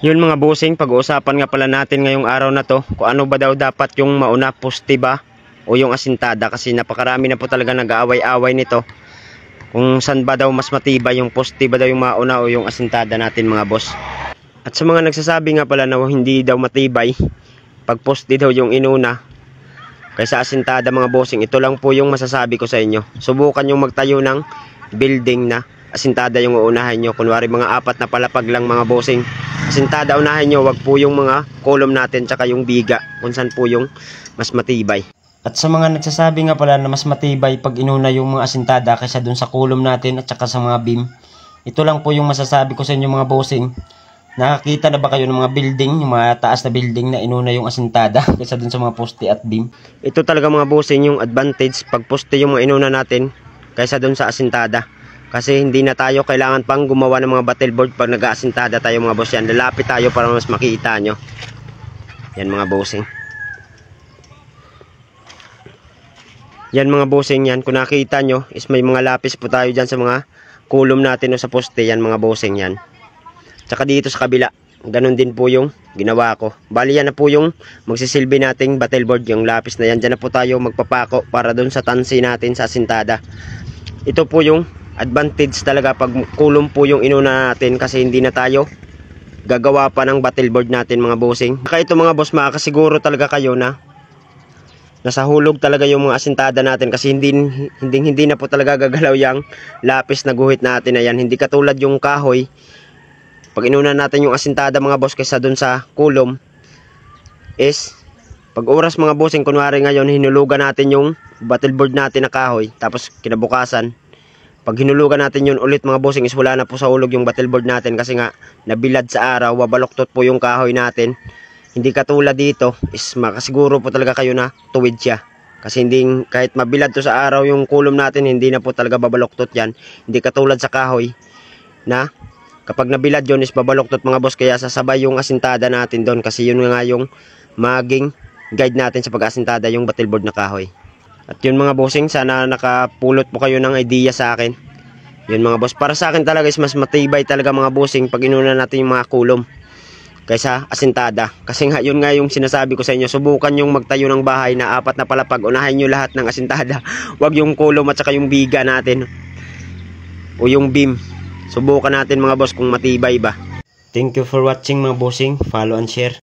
Yun mga bossing, pag-uusapan nga pala natin ngayong araw na to kung ano ba daw dapat yung mauna, poste ba o yung asintada, kasi napakarami na po talaga nag-aaway-away nito kung saan ba daw mas matibay, yung poste ba daw yung mauna o yung asintada natin mga boss. At sa mga nagsasabi nga pala na hindi daw matibay pag poste daw yung inuna kaysa asintada mga bossing, ito lang po yung masasabi ko sa inyo. Subukan yung magtayo ng building na asintada yung uunahin nyo. Kunwari mga 4 na palapag lang mga bossing, asintada unahin nyo, wag po yung mga column natin tsaka yung biga kung saan po yung mas matibay. At sa mga nagsasabi nga pala na mas matibay pag inuna yung mga asintada kaysa dun sa column natin at tsaka sa mga beam, ito lang po yung masasabi ko sa inyo mga bossing. Nakakita na ba kayo ng mga building, yung mga taas na building na inuna yung asintada kaysa dun sa mga poste at beam? Ito talaga mga bossing yung advantage pag poste yung mga inuna natin kaysa dun sa asintada. Kasi hindi na tayo kailangan pang gumawa ng mga battleboard pag nag-aasintada tayo mga boss. Yan, lalapit tayo para mas makita nyo. Yan mga bossing. Yan mga bossing, yan. Kung nakita nyo, is may mga lapis po tayo dyan sa mga column natin o sa poste. Yan mga bossing yan. Tsaka dito sa kabila, ganun din po yung ginawa ko. Bali yan na po yung magsisilbi nating battleboard, yung lapis na yan. Dyan na po tayo magpapako para dun sa tansi natin sa asintada. Ito po yung advantage talaga pag kulong po yung inuna natin, kasi hindi na tayo gagawa pa ng battleboard natin mga bossing. Kaya ito mga boss, makakasiguro talaga kayo na nasa hulog talaga yung mga asintada natin, kasi hindi na po talaga gagalaw yung lapis na guhit natin na yan. Hindi katulad yung kahoy, pag inuna natin yung asintada mga boss kaysa dun sa kulom, is pag oras mga bossing, kunwari ngayon hinulugan natin yung battleboard natin na kahoy, tapos kinabukasan pag hinulugan natin yun ulit mga bossing, is wala na po sa hulog yung battleboard natin, kasi nga nabilad sa araw, wabaloktot po yung kahoy natin. Hindi katulad dito, is makasiguro po talaga kayo na tuwid siya, kasi hindi, kahit mabilad to sa araw yung kulom natin, hindi na po talaga babaloktot yan. Hindi katulad sa kahoy na kapag nabilad yun is babaloktot mga boss. Kaya sasabay yung asintada natin doon, kasi yun nga yung maging guide natin sa pag-asintada, yung battleboard na kahoy. At yun mga bossing, sana nakapulot po kayo ng idea sa akin. Yun mga boss, para sa akin talaga is mas matibay talaga mga bossing pag inuna natin yung mga kulom kaysa asintada. Kasi nga yun nga yung sinasabi ko sa inyo, subukan yung magtayo ng bahay na 4 na palapag, unahin nyo lahat ng asintada. Wag yung kulom at saka yung biga natin o yung beam. Subukan natin mga boss kung matibay ba. Thank you for watching mga bossing, follow and share.